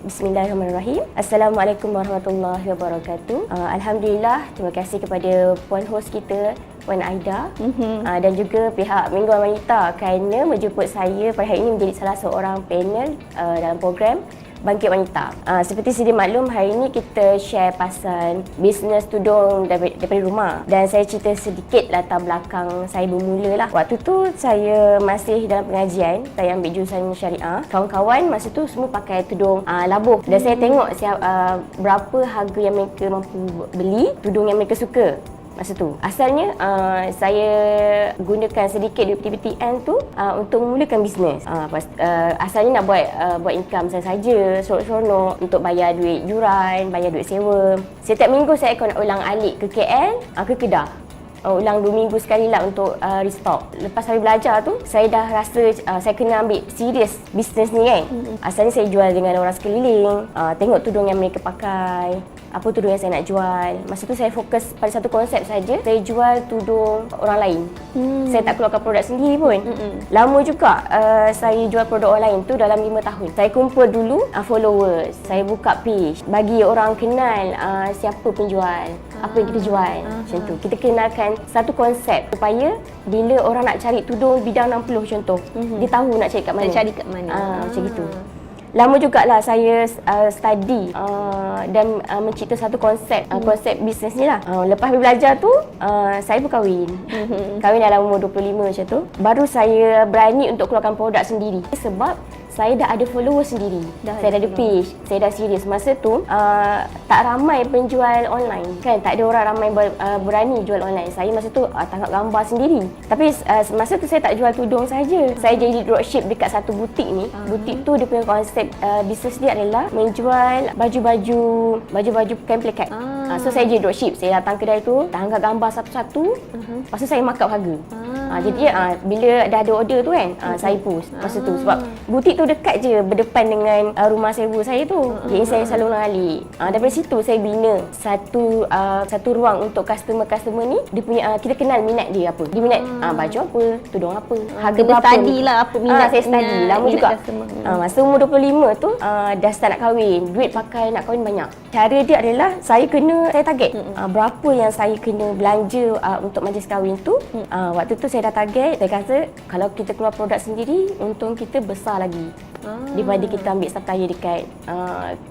Bismillahirrahmanirrahim. Assalamualaikum warahmatullahi wabarakatuh. Alhamdulillah, terima kasih kepada puan host kita, Puan Aida, dan juga pihak Mingguan Wanita kerana menjemput saya pada hari ini menjadi salah seorang panel dalam program Bangkit Wanita. Seperti sedia maklum, hari ini kita share pasal bisnes tudung daripada rumah. Dan saya cerita sedikit latar belakang saya bermula lah. Waktu tu saya masih dalam pengajian, saya ambil jurusan syariah. Kawan-kawan masa tu semua pakai tudung labuh. Dan saya tengok berapa harga yang mereka mampu beli tudung yang mereka suka. Masa tu asalnya saya gunakan sedikit duit PTN tu untuk memulakan bisnes. Asalnya nak buat income saya saja, seronok-seronok untuk bayar duit yuran, bayar duit sewa. Setiap minggu saya akan ulang alik ke KL, ke Kedah. Ulang 2 minggu sekali lah untuk restock. Lepas saya belajar tu, saya dah rasa saya kena ambil serius bisnes ni kan. Asalnya saya jual dengan orang sekeliling, tengok tudung yang mereka pakai, apa tudung yang saya nak jual. Masa tu saya fokus pada satu konsep saja. Saya jual tudung orang lain. Saya tak keluarkan produk sendiri pun. Lama juga saya jual produk orang lain tu dalam 5 tahun. Saya kumpul dulu followers. Saya buka page, bagi orang kenal siapa penjual, apa yang kita jual. Macam tu. Kita kenalkan satu konsep supaya bila orang nak cari tudung bidang 60 contoh, dia tahu nak cari kat mana. Nak cari kat mana. Macam gitu. Lama jugalah saya study dan mencipta satu konsep bisnes ni lah. Lepas belajar tu, saya pun kahwin. Kahwin dalam umur 25 macam tu. Baru saya berani untuk keluarkan produk sendiri. Sebab saya dah ada follower sendiri. Saya dah ada page. Saya dah serius. Masa tu tak ramai penjual online. Kan tak ada orang ramai berani jual online. Saya masa tu tangkap gambar sendiri. Tapi masa tu saya tak jual tudung saja. Saya jadi dropship dekat satu butik ni. Butik tu dia punya konsep bisnes dia adalah menjual baju kain plakat. So saya jadi dropship. Saya datang kedai tu, tangkap gambar satu-satu. Lepas tu saya markup harga. Jadi bila dah ada order tu kan, saya post masa tu. Sebab butik tu dekat je berdepan dengan rumah sewa saya tu. Jadi saya selalu alik. Daripada situ saya bina satu ruang untuk customer ni. Dia punya kita kenal minat dia apa. Dia minat baju apa, tudung apa, harga berapa. Study lah apa minat. Saya study lama juga. Masa umur 25 tu dah start nak kahwin. Duit pakai nak kahwin banyak. Cara dia adalah saya target berapa yang saya kena belanja untuk majlis kahwin tu. Waktu tu saya dah target. Saya kata kalau kita keluar produk sendiri, untung kita besar lagi daripada kita ambil supplier dekat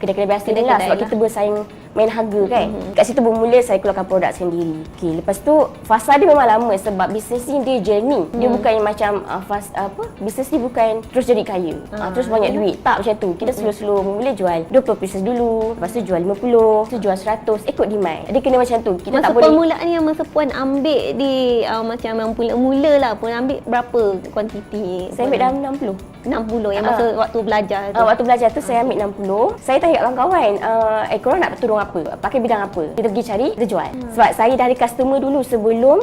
kedai-kedai biasa ni lah. Sebab kita bersaing main harga kan. Kat situ bermula saya keluarkan produk sendiri. Lepas tu fasa dia memang lama sebab bisnes ni dia journey. Dia bukan macam bisnes ni bukan terus jadi kaya, terus banyak duit. Tak macam tu. Kita slow-slow mula jual 20 pieces dulu, lepas tu jual 50, lepas tu jual 100, ikut demand. Dia kena macam tu. Kita masa tak boleh. Permulaan yang masa puan ambil di macam yang mula-mula lah, puan ambil berapa kuantiti? Saya ambil dalam 60 yang masa waktu belajar tu. Waktu belajar tu saya ambil 60. Saya tanya kat kawan-kawan, korang nak tudung apa? Pakai bidang apa? Kita pergi cari, kita jual. Sebab saya dah ada customer dulu sebelum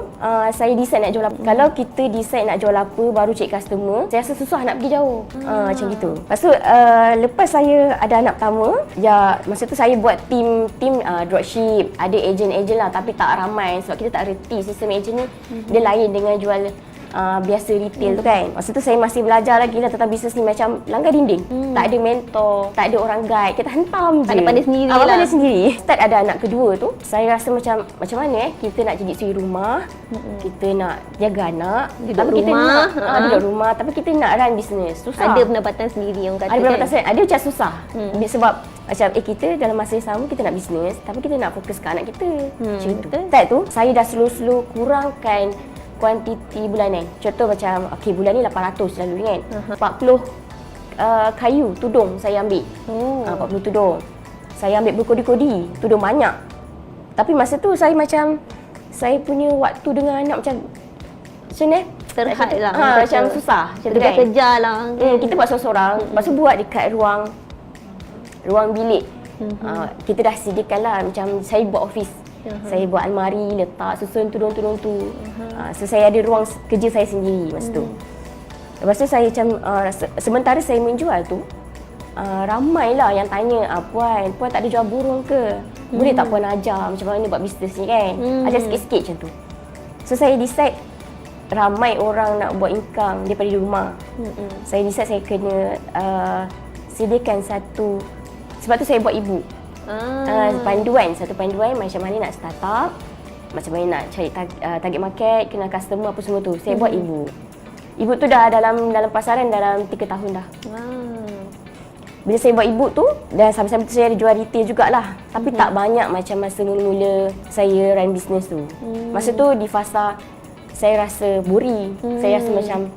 saya decide nak jual apa. Kalau kita decide nak jual apa baru cari customer, saya rasa susah nak pergi jauh. Macam gitu. Lepas tu lepas saya ada anak pertama, masa tu saya buat team dropship. Ada ejen-ejen lah tapi tak ramai sebab kita tak reti sistem ejen ni. Dia lain dengan jual biasa retail tu kan. Masa tu saya masih belajar lagi lah tentang bisnes ni, macam langgar dinding. Tak ada mentor, tak ada orang guide, kita hentam je. Pandai sendiri lah. Pandai sendiri. Start ada anak kedua tu, saya rasa macam mana kita nak jadi suri rumah, kita nak jaga anak, duduk rumah, tapi kita nak run bisnes. Susah. Ada pendapatan sendiri yang kata. Ada pendapatan sendiri. Ada macam susah. Sebab macam kita dalam masa yang sama kita nak bisnes, tapi kita nak fokus ke anak kita. Macam tu. Start tu saya dah slow-slow kurangkan kuantiti bulanan. Contoh macam bulan ni 800 selalu kan. 40 kayu tudung saya ambil. 40 tudung. Saya ambil berkodi-kodi, tudung banyak. Tapi masa tu saya punya waktu dengan anak macam ni terhad lah. Macam susah. Macam kerja lah. Kita buat seorang-seorang. Lepas tu buat dekat ruang bilik. Kita dah sediakan lah. Macam saya buat office. Saya buat almari, letak, susun tudung-tudung tu. So saya ada ruang kerja saya sendiri masa tu. Lepas tu saya macam sementara saya menjual tu, ramailah yang tanya, puan tak ada jual burung ke? Boleh tak puan ajar macam mana buat bisnes ni kan? Ajar sikit-sikit macam tu. So saya decide ramai orang nak buat income daripada di rumah. Saya decide saya kena sediakan Sebab tu saya buat e-book. Satu panduan macam mana nak start up, macam mana nak cari target market, kenal customer apa semua tu. Saya buat e-book. E-book tu dah dalam pasaran dalam 3 tahun dah. Bila saya buat e-book tu, dan sambil-sambil tu saya ada jual retail jugalah. Tapi tak banyak macam masa mula-mula saya run business tu. Masa tu di fasa saya rasa boring. Saya rasa macam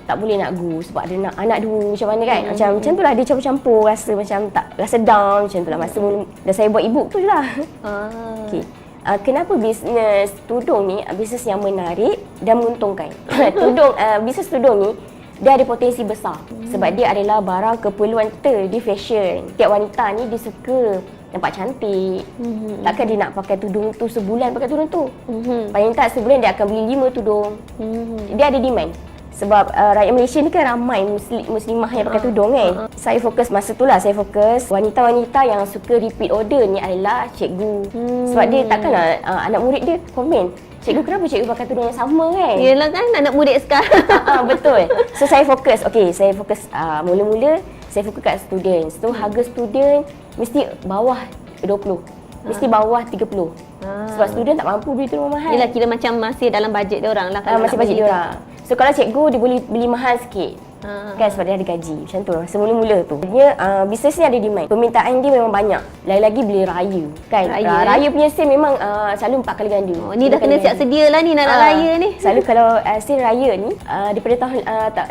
tak boleh nak go sebab ada anak dua macam mana kan. Macam tu lah, dia campur-campur rasa macam tak, rasa down macam tu lah masa mula. Dan saya buat e-book tu je lah. Okay. Kenapa bisnes tudung ni bisnes yang menarik dan menguntungkan? Bisnes tudung ni dia ada potensi besar sebab dia adalah barang keperluan kita di fashion. Tiap wanita ni dia suka nampak cantik. Takkan dia nak pakai tudung tu sebulan pakai tudung tu. Paling tak sebulan dia akan beli 5 tudung. Dia ada demand. Sebab rakyat Malaysia ni kan ramai muslimah yang pakai tudung kan. Saya fokus masa tu lah, saya fokus wanita-wanita yang suka repeat order ni adalah cikgu. Sebab dia takkanlah anak murid dia komen, cikgu kenapa cikgu pakai tudung yang sama kan? Yelah kan anak murid sekarang. Betul. So saya fokus, mula-mula saya fokus kat student. So harga student mesti bawah 20. Mesti bawah 30. Sebab student tak mampu beli tudung mahal. Yelah, kira macam masih dalam bajet dia orang lah. Masih bajet dia orang. So kalau cikgu dia boleh beli mahal sikit. Kan sebab dia ada gaji. Macam tu masa mula-mula tu. Dia bisnes ni ada demand. Permintaan dia memang banyak. Lagi-lagi bila raya kan. Raya punya sale memang selalu 4 kali ganda. Ni dah kena siap sedia lah ni nak raya ni. Selalu kalau sale raya ni daripada tahun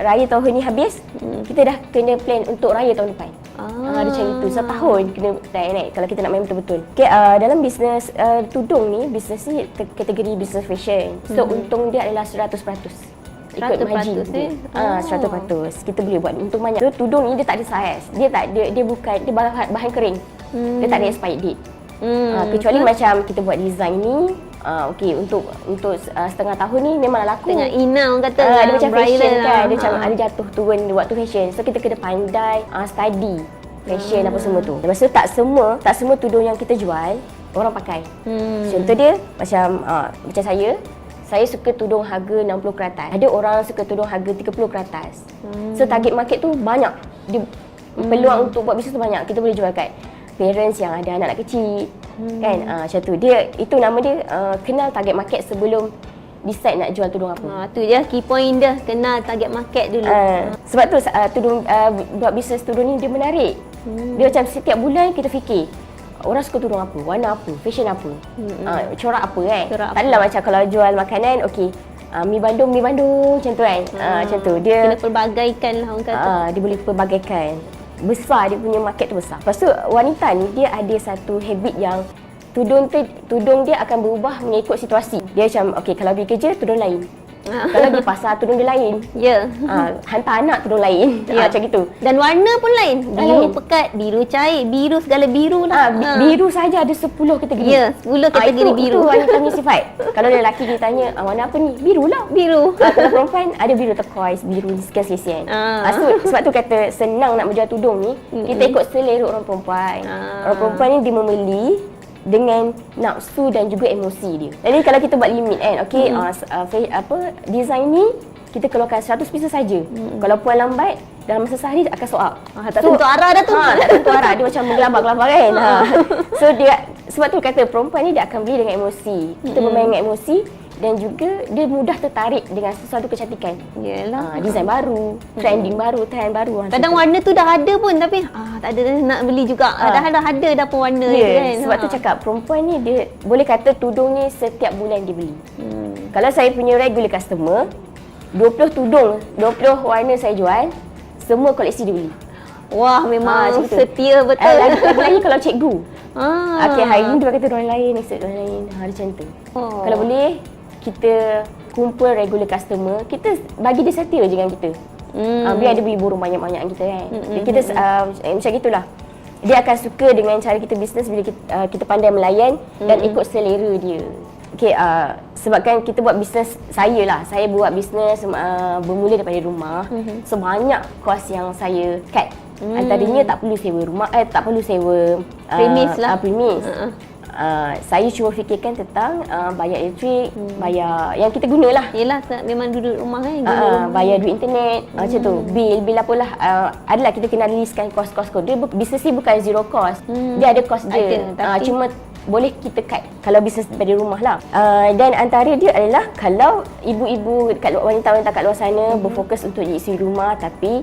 raya tahun ni habis, kita dah kena plan untuk raya tahun depan. Dia macam itu. Setahun kena plan kalau kita nak main betul-betul. Okay, dalam bisnes tudung ni, bisnes ni kategori bisnes fashion. So untung dia adalah 100%. Ikut margin dia. 100%. Kita boleh buat untung banyak. So, tudung ni dia tak ada saiz. Dia bukan, dia bahan kering. Dia tak ada expired date. Kecuali macam kita buat design ni, untuk setengah tahun ni memang laku. Tengah inau kata. Dia macam fashion kan. Dia macam ada jatuh turun waktu fashion. So kita kena pandai study fashion apa semua tu. Lepas tu tak semua tudung yang kita jual orang pakai. Contoh dia macam saya suka tudung harga 60 ke atas. Ada orang suka tudung harga 30 ke atas. So target market tu banyak. Peluang untuk buat bisnes tu banyak. Kita boleh jual kat parents yang ada anak kecil. Kan? Macam tu. Itu nama dia kenal target market sebelum decide nak jual tudung apa. Tu je key point dia, kenal target market dulu. Sebab tu buat bisnes tudung ni dia menarik. Dia macam setiap bulan kita fikir orang suka tudung apa, warna apa, fashion apa, corak apa kan. Tak adalah macam kalau jual makanan, mi Bandung macam tu kan. Macam tu. Dia kena pelbagaikan lah orang kata. Dia boleh pelbagaikan. Besar, dia punya market tu besar. Lepas tu wanita ni dia ada satu habit yang tudung dia akan berubah mengikut situasi. Dia macam kalau pergi kerja tudung lain. Kalau di pasar tudung dia lain. Ya. Hantar anak tudung lain. Macam gitu. Dan warna pun lain. Biru pekat, biru cair, biru segala biru lah. Biru saja ada 10 kategori. Ya, 10 kategori biru. Itu wanita punya sifat. Kalau lelaki dia tanya warna apa ni? Biru lah. Biru. Kalau perempuan ada biru turquoise, biru sekian-sekian. Sebab tu kata senang nak menjual tudung ni, kita ikut selera orang perempuan. Orang perempuan ni dia membeli dengan nafsu dan juga emosi dia. Jadi kalau kita buat limit kan, design ni kita keluarkan 100 pieces saja. Kalau puan lambat dalam masa sehari akan sold out. Tak tentu arah dah tu. Tak tentu arah, dia macam menggelabak-gelabak kan. So dia sebab tu kata perempuan ni dia akan beli dengan emosi. Kita bermain dengan emosi dan juga dia mudah tertarik dengan sesuatu kecantikan. Yalah. Design baru, trending baru, trend baru. Kadang warna tu dah ada pun tapi tak ada nak beli juga. Dah ada dah pun warna tu kan. Sebab tu cakap perempuan ni dia boleh kata tudung ni setiap bulan dia beli. Kalau saya punya regular customer, 20 tudung, 20 warna saya jual, semua koleksi dia beli. Wah, memang setia betul. Lagi kalau cikgu. Hari ni dia pakai tudung lain, esok tudung lain. Macam tu. Kalau boleh kita kumpul regular customer, kita bagi dia setia je dengan kita. Biar dia beli borong banyak-banyak kita kan. Kita macam gitulah. Dia akan suka dengan cara kita bisnes bila kita pandai melayan dan ikut selera dia. Sebabkan kita buat bisnes, saya buat bisnes bermula daripada rumah. So banyak kos yang saya cut. Antaranya tak perlu sewa rumah, tak perlu sewa premis lah. Premis. Saya cuma fikirkan tentang bayar elektrik, bayar yang kita gunalah. Yelah, memang duduk rumah kan. Guna rumah. Bayar duit internet, macam tu. Bil apalah. Adalah kita kena listkan kos-kos. Dia bisnes ni bukan zero cost. Dia ada cost je. Cuma boleh kita cut kalau bisnes dari rumah lah. Dan antara dia adalah kalau ibu-ibu wanita-wanita kat luar sana berfokus untuk jadi isteri rumah, tapi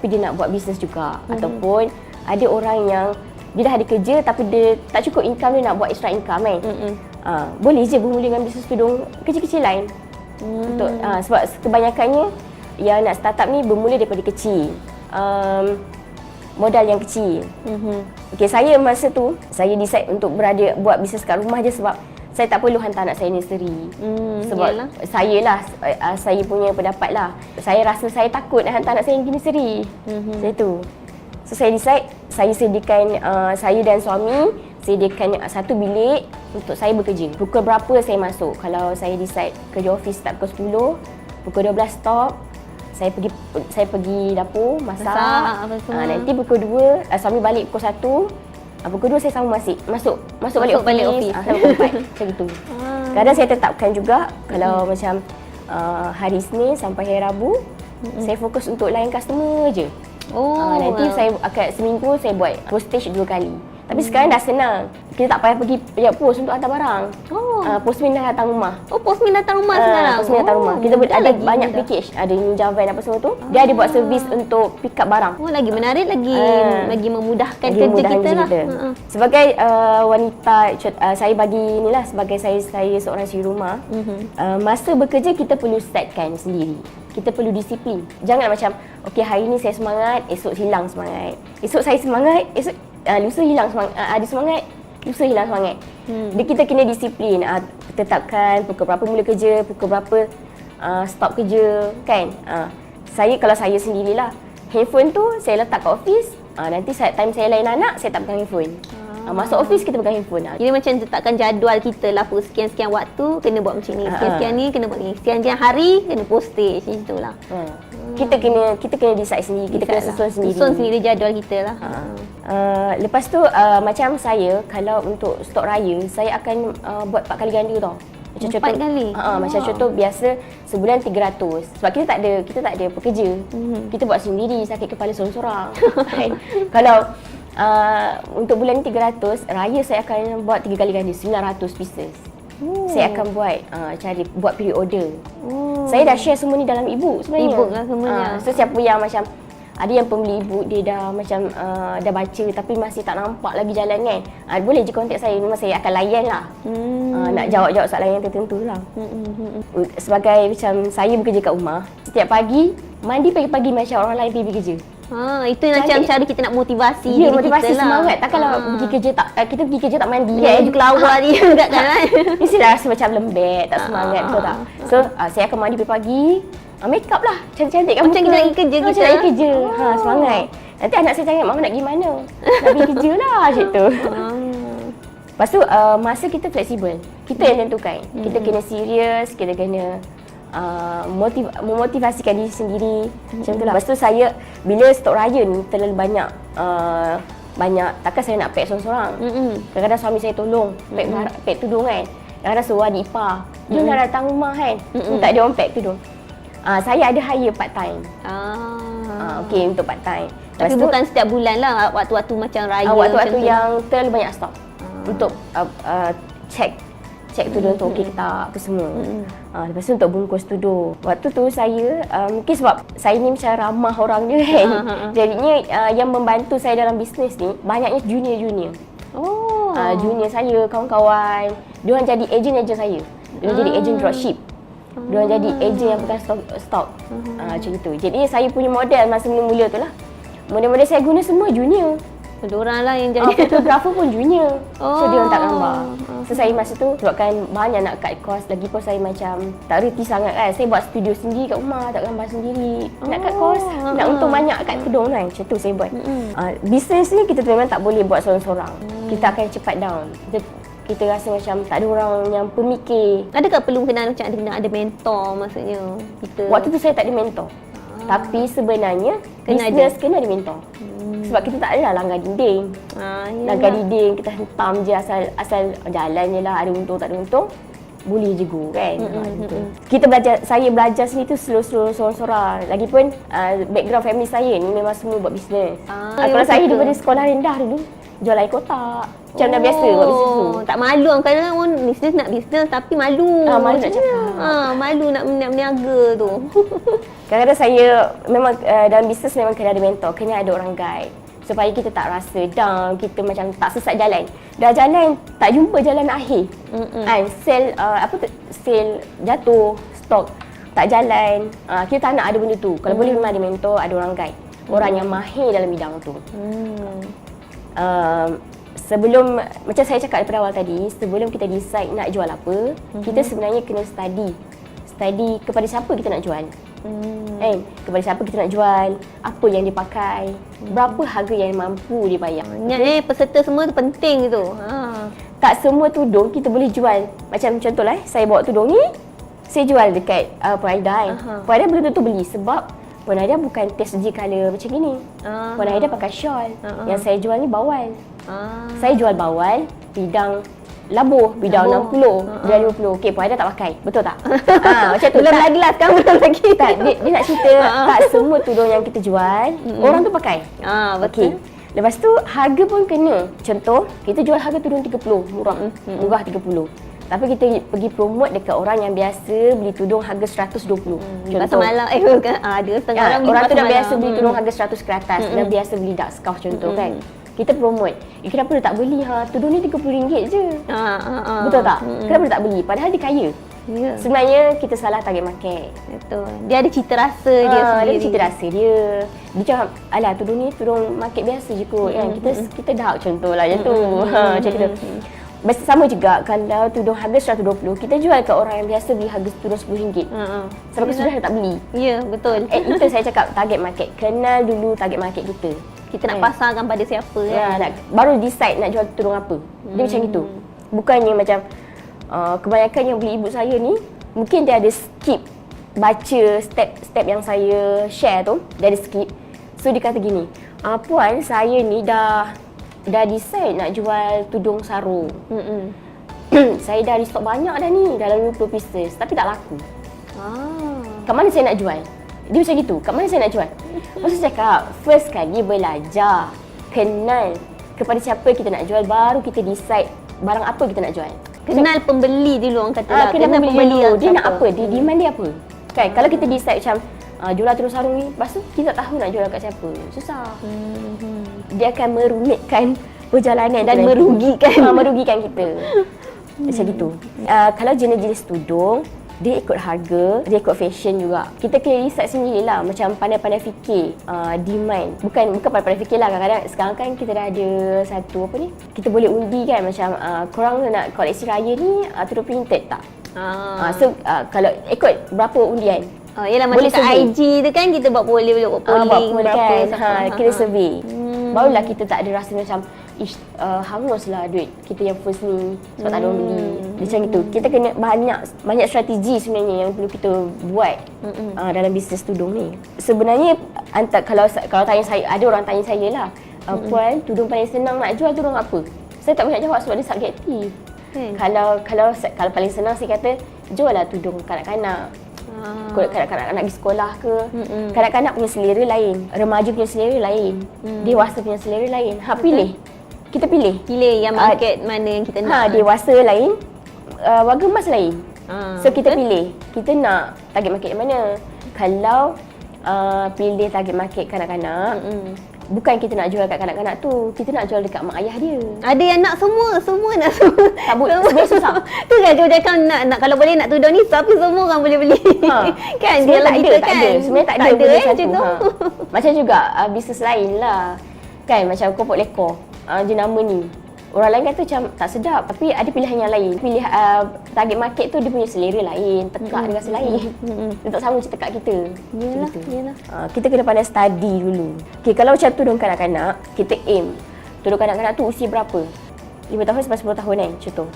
dia nak buat bisnes juga. Ataupun ada orang yang dia dah ada kerja tapi dia tak cukup income, dia nak buat extra income kan. Boleh je bermula dengan bisnes tudung kecil-kecil lain. Untuk sebab kebanyakannya yang nak startup ni bermula daripada kecil. Modal yang kecil. Okey, saya masa tu saya decide untuk buat bisnes kat rumah je sebab saya tak perlu hantar anak saya nursery. Sebab saya punya pendapat lah. Saya rasa saya takut nak hantar anak saya pergi nursery. Saya tu. So saya decide, saya sediakan, saya dan suami sediakan satu bilik untuk saya bekerja. Pukul berapa saya masuk? Kalau saya decide kerja office start pukul 10, pukul 12 stop. Saya pergi dapur masak. Nanti pukul 2 suami balik pukul 1. Pukul 2 saya sama masuk balik office. Sampai pukul 4 macam gitu. Kadang saya tetapkan juga kalau macam hari Isnin sampai hari Rabu saya fokus untuk layan customer je. Nanti saya akan seminggu saya buat postage 2 kali. Tapi sekarang dah senang. Kita tak payah pergi pos untuk hantar barang. Postman dah datang rumah. Postman datang rumah sekarang. Postman datang rumah. Kita ada banyak package. Ada Ninja Van apa semua tu. Dia ada buat servis untuk pick up barang. Lagi menarik, lagi memudahkan kerja kita lah. Sebagai wanita, saya bagi inilah sebagai saya seorang isteri rumah. Masa bekerja kita perlu setkan sendiri. Kita perlu disiplin. Jangan macam okey hari ni saya semangat, esok hilang semangat. Esok saya semangat, esok lusa hilang semangat. Ada semangat, lusa hilang semangat. Kita kena disiplin. Tetapkan pukul berapa mula kerja, pukul berapa stop kerja kan. Kalau saya sendirilah, handphone tu saya letak kat office. Nanti time saya layan anak, saya tak pegang handphone. Masuk office kita pegang handphone. Jadi macam tetapkan jadual kita lah, sekian-sekian waktu kena buat macam ni, sekian-sekian ni kena buat ni, sekian-sekian hari kena postage, macam itulah. Kita kena decide sendiri, kita kena susun sendiri jadual kita lah. Lepas tu macam saya kalau untuk stok raya saya akan buat 4 kali ganda tau. Macam 4 kali? Macam contoh biasa sebulan 300. Sebab kita tak ada pekerja. Kita buat sendiri, sakit kepala sorang-sorang. Kalau untuk bulan ni 300, raya saya akan buat 3 kali ganda, 900 pieces. Saya akan buat pre-order. Saya dah share semua ni dalam e-book sebenarnya. E-book lah semuanya. So siapa yang macam ada yang pembeli e-book dia dah macam dah baca tapi masih tak nampak lagi jalan kan. Boleh je contact saya, memang saya akan layan lah. Nak jawab soalan yang tertentu lah. Sebagai macam saya bekerja kat rumah, setiap pagi mandi pagi-pagi macam orang lain pergi bekerja. Itu macam cara kita nak motivasi diri motivasi kita lah. Semangat. Tak kalau kita pergi kerja tak mandi baju kelawar dia juga kan. Mestilah rasa macam lembek, tak semangat, betul tak? So saya akan mandi pagi, make up lah, cantik-cantik kan macam kita nak pergi kerja. Macam nak pergi kerja, semangat. Nanti anak saya tanya, mama nak pergi mana? Nak pergi kerja lah, macam tu. Lepas tu masa kita fleksibel, kita yang tentukan. Kita kena serius, kita kena memotivasikan diri sendiri. Macam tu lah. Lepas tu saya bila stok raya ni terlalu banyak takkan saya nak pack seorang-seorang. Kadang-kadang suami saya tolong pack tudung kan. Kadang-kadang suruh adik ipar, dia nak datang rumah kan, minta dia orang pack tudung. Saya ada hire part time. Okey, untuk part time. Tapi bukan setiap bulan lah, waktu-waktu macam raya. Waktu-waktu yang terlalu banyak stok untuk cek tudung tu okey tak, apa semua. Lepas tu untuk bungkus tudung. Waktu tu saya mungkin sebab saya ni macam ramah orang dia kan. Jadinya yang membantu saya dalam bisnes ni banyaknya junior-junior. Junior saya, kawan-kawan, dia orang jadi ejen saya. Dia orang jadi ejen dropship. Dia orang jadi ejen yang pegang stok. Macam itu. Jadi saya punya model masa mula-mula tu lah. Model-model saya guna semua junior. Diorang lah yang jadi fotografer pun junior. So dia orang tak gambar. So saya masa tu sebabkan banyak nak cut cost, lagi pun saya macam tak reti sangat kan. Saya buat studio sendiri kat rumah, tak gambar sendiri. Nak cut cost, nak untung banyak kat tudung kan. Macam tu saya buat. Bisnes ni kita memang tak boleh buat seorang-seorang. Kita akan cepat down. Kita rasa macam tak ada orang yang pemikir. Adakah perlu kena ada mentor maksudnya kita? Waktu tu saya tak ada mentor. Tapi sebenarnya bisnes kena ada mentor. Sebab kita tak adalah langgar dinding. Langgar dinding, kita hentam je asal jalan je lah. Ada untung tak ada untung, boleh je go kan. Kita saya belajar sini tu slow sorang-sorang. Lagipun background family saya ni memang semua buat bisnes. Kalau saya daripada sekolah rendah dulu, jual air kotak. Macam dah biasa buat bisnes tu. Tak malu kadang-kadang pun bisnes tapi malu. Malu nak cakap. Malu nak berniaga tu. Kadang-kadang saya memang dalam bisnes memang kena ada mentor, kena ada orang guide. Supaya kita tak rasa down, kita macam tak sesat jalan. Dah jalan, tak jumpa jalan akhir. Sale jatuh, stok tak jalan. Kita tak nak ada benda tu. Kalau boleh memang ada mentor, ada orang guide. Orang yang mahir dalam bidang tu. Sebelum, macam saya cakap daripada awal tadi, sebelum kita decide nak jual apa, kita sebenarnya kena study kepada siapa kita nak jual. Kepada siapa kita nak jual, apa yang dia pakai, berapa harga yang mampu dia bayar. Ingat peserta semua tu penting tu. Tak semua tudung kita boleh jual. Macam contohlah, saya bawa tudung ni, saya jual dekat Puan Aida. Puan Aida belum tentu beli sebab Puan Aida bukan TSG colour macam gini. Puan Aida pakai shawl. Yang saya jual ni bawal. Saya jual bawal, bidang labuh, bidang 60, bidang 50. Okey, Puan Aida tak pakai. Betul tak? Macam tu. Belum lagi lah sekarang, belum lagi. Tak, dia nak cerita tak semua tudung yang kita jual, orang tu pakai. Betul. Okay. Lepas tu, harga pun kena. Contoh, kita jual harga tudung 30, murah 30. Tapi kita pergi promote dekat orang yang biasa beli tudung harga 120. Contoh. Pasar malam, ada setengah orang tu dah biasa beli tudung harga 100 ke atas. Dah biasa beli dark scarf contoh kan. Kita promote. Kenapa dia tak beli? Tudung ni RM30 je. Betul tak? Kenapa dia tak beli? Padahal dia kaya. Sebenarnya kita salah target market. Betul. Dia ada cita rasa dia sendiri. Dia ada cita rasa dia. Dia macam, alah tudung ni tudung market biasa je kot kan. Kita dark contoh lah macam tu. Macam tu. Sama juga kalau tudung harga 120, kita jual ke orang yang biasa beli harga tudung RM10. Sampai sudah dia tak beli. Ya, betul. Itu saya cakap target market. Kenal dulu target market kita. Kita nak pasarkan pada siapa kan. Baru decide nak jual tudung apa. Dia macam gitu. Bukannya macam kebanyakan yang beli ibu saya ni, mungkin dia ada skip baca step yang saya share tu, dia ada skip. So dia kata gini, puan saya ni dah decide nak jual tudung sarung. Saya dah restock banyak dah ni, dalam 50 pieces, tapi tak laku. Kat mana saya nak jual? Dia macam gitu, kat mana saya nak jual? Maksud saya cakap, first kali belajar, kenal kepada siapa kita nak jual, baru kita decide barang apa kita nak jual. Kenal pembeli dulu orang kata lah. Kenal pembeli dulu, dia nak apa, dia demand dia apa. Kan, kalau kita decide macam jual tudung sarung ni, lepas tu kita tak tahu nak jual kat siapa, susah. Dia akan merumitkan perjalanan dan merugikan kita. Macam gitu. Kalau jenis-jenis tudung, dia ikut harga, dia ikut fashion juga. Kita kena research sendirilah, macam pandai-pandai fikir demand. Bukan pandai-pandai fikir lah, kadang-kadang sekarang kan kita dah ada satu apa ni, kita boleh undi kan, macam korang nak koleksi raya ni tudung printed tak? So kalau ikut berapa undian. Yelah macam kat IG tu kan kita buat polling berapa kan, kena survey. Barulah kita tak ada rasa macam hanguslah duit kita yang first ni sebab tak ada orang beli. Macam itu. Kita kena banyak strategi sebenarnya yang perlu kita buat dalam bisnes tudung ni. Sebenarnya kalau tanya saya, ada orang tanya saya lah, puan, tudung paling senang nak jual tudung apa? Saya tak banyak jawab sebab dia subjektif. Kalau paling senang saya kata jual lah tudung kanak-kanak. Kanak-kanak nak pergi sekolah ke, kanak-kanak punya selera lain, remaja punya selera lain, dewasa punya selera lain. Pilih. Kita pilih yang market mana yang kita nak. Dewasa lain, warga emas lain. So kita pilih, kita nak target market yang mana. Kalau pilih target market kanak-kanak, bukan kita nak jual kat kanak-kanak tu, kita nak jual dekat mak ayah dia. Ada yang nak semua nak semua. Tak boleh, sebenarnya susah. Tu kan dia cakap nak kalau boleh nak tudung ni, tapi semua orang boleh beli. Kan dia lah kita kan. Sebenarnya tak ada benda macam tu. Macam juga bisnes lain lah. Kan macam kopok lekor, jenama ni. Orang lain kata macam tak sedap, tapi ada pilihan yang lain. Pilih target market tu dia punya selera lain, tekak dia rasa lain. Dia tak sama macam tekak kita. Yalah. Kita kena pandai study dulu. Okay, kalau macam tudung kanak-kanak, kita aim tudung kanak-kanak tu usia berapa? 5 tahun sampai 10 tahun kan, contoh.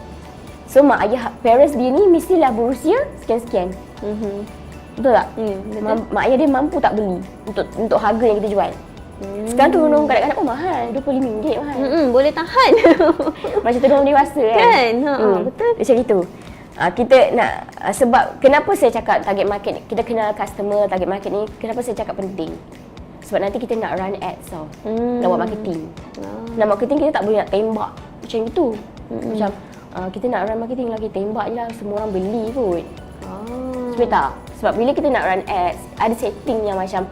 So mak ayah, parents dia ni mestilah berusia sekian-sekian. Betul tak? Mak ayah dia mampu tak beli untuk harga yang kita jual. Sekarang tudung kanak-kanak pun mahal, RM25 mahal. Boleh tahan. Macam tudung dewasa Kan? Betul. Macam itu. Kita nak sebab kenapa saya cakap target market ni, kita kenal customer target market ni, kenapa saya cakap penting? Sebab nanti kita nak run ads tau. Nak buat marketing. Nak marketing kita tak boleh nak tembak macam itu. Macam kita nak run marketing lagi tembak je lah, semua orang beli kot. Sebab tak? Sebab bila kita nak run ads, ada setting yang macam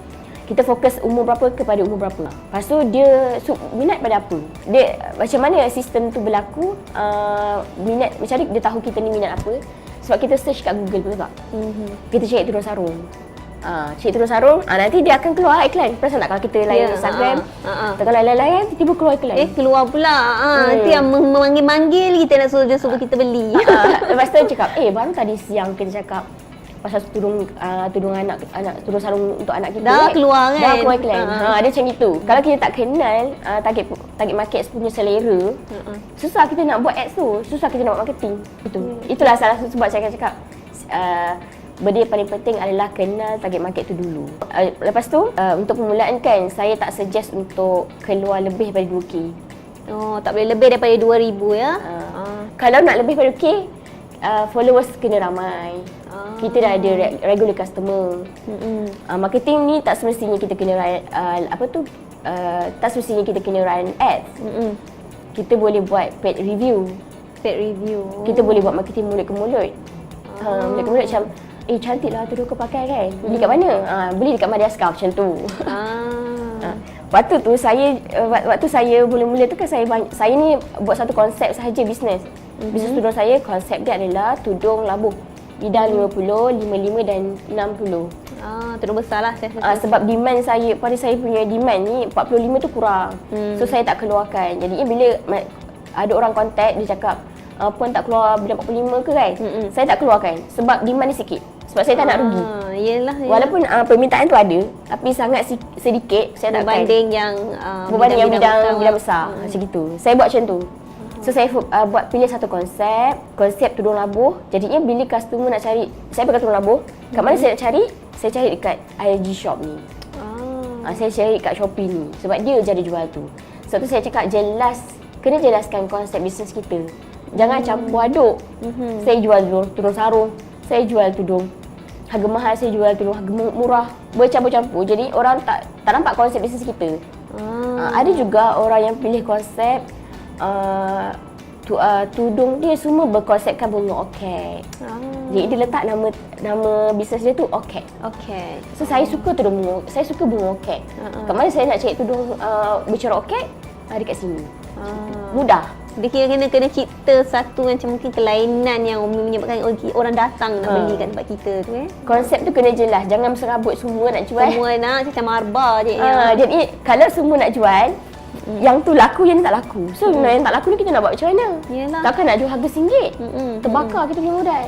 kita fokus umur berapa kepada umur berapa. Lepas tu dia minat pada apa? Dia macam mana sistem tu berlaku? Minat macam mana dia tahu kita ni minat apa? Sebab kita search kat Google, betul tak? Kita cari tudung sarung. Cari tudung sarung, nanti dia akan keluar iklan. Perasan tak kalau kita layan Instagram, kalau layan tiba-tiba keluar iklan. Keluar pula. Nanti yang memanggil-manggil kita nak suruh kita beli. Lepas tu dia cakap, baru tadi siang kita cakap pasal tudung tudung sarung untuk anak kita. Dah keluar kan? Dah keluar iklan. Dia macam itu. Kalau kita tak kenal target market punya selera, susah kita nak buat ads tu, susah kita nak buat marketing. Itulah salah satu sebab saya akan cakap benda yang paling penting adalah kenal target market tu dulu. Lepas tu untuk permulaan kan, saya tak suggest untuk keluar lebih daripada 2K. Tak boleh lebih daripada 2,000 ya? Kalau nak lebih daripada 2K, followers kena ramai. Kita dah ada regular customer. Marketing ni tak semestinya kita kena run, tak semestinya kita kena run ads. Kita boleh buat paid review. Kita boleh buat marketing mulut ke mulut. Mulut ke mulut macam, cantik lah tudung kau pakai kan? Beli kat mana? Beli dekat Madiaska macam tu. Waktu saya mula-mula tu kan saya ni buat satu konsep sahaja bisnes. Bisnes tudung saya, konsep dia adalah tudung labuh. Bidang 50, 55 dan 60. Tudung besar lah saya sebab demand saya, pada saya punya demand ni 45 tu kurang. So saya tak keluarkan. Jadi bila ada orang contact, dia cakap, puan tak keluar bidang 45 ke kan? Saya tak keluarkan sebab demand ni sikit. Sebab saya tak nak rugi. Yelah. Walaupun permintaan tu ada, tapi sangat sedikit, saya tak berbanding yang bidang besar. Macam gitu. Saya buat macam tu. So saya pilih satu konsep tudung labuh. Jadinya bila customer nak cari, saya pakai tudung labuh, kat mana saya nak cari? Saya cari dekat IG shop ni. Saya cari kat Shopee ni sebab dia je ada jual tu. Sebab tu saya cakap kena jelaskan konsep bisnes kita. Jangan campur aduk. Saya jual tudung sarung, saya jual tudung harga mahal, saya jual tudung harga murah, bercampur-campur. Jadi orang tak nampak konsep bisnes kita. Ada juga orang yang pilih konsep tudung dia semua berkonsepkan bunga orchid. Jadi dia letak nama bisnes dia tu orchid. So saya suka tudung bunga, saya suka bunga orchid. Kat mana saya nak cari tudung bercorak orchid? Dekat sini. Mudah. Dia kena cipta satu macam mungkin kelainan yang menyebabkan orang datang nak beli kat tempat kita tu Konsep tu kena jelas, jangan serabut semua nak jual. Semua nak macam marba je. Jadi kalau semua nak jual, yang tu laku, yang tak laku. So yang tak laku ni kita nak buat macam mana? Takkan nak jual harga RM1. Terbakar kita punya modal.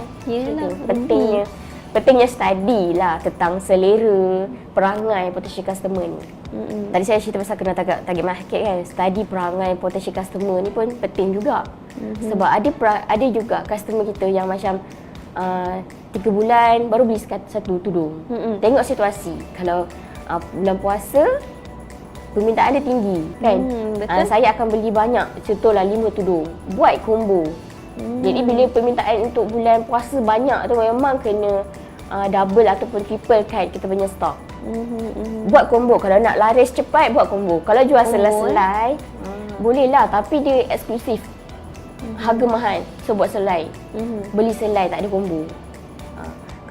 Pentingnya study lah tentang selera, perangai potential customer ni. Tadi saya cerita pasal kena target market kan. Study perangai potential customer ni pun penting juga. Sebab ada juga customer kita yang macam 3 bulan baru beli satu tudung. Tengok situasi. Kalau bulan puasa permintaan dia tinggi kan. Saya akan beli banyak, contohlah 5 tudung. Buat combo. Jadi bila permintaan untuk bulan puasa banyak tu, memang kena double ataupun triple kan kita punya stok. Buat combo. Kalau nak laris cepat, buat combo. Kalau jual selai-selai, boleh lah, tapi dia eksklusif. Harga mahal. So buat selai. Beli selai, tak ada combo.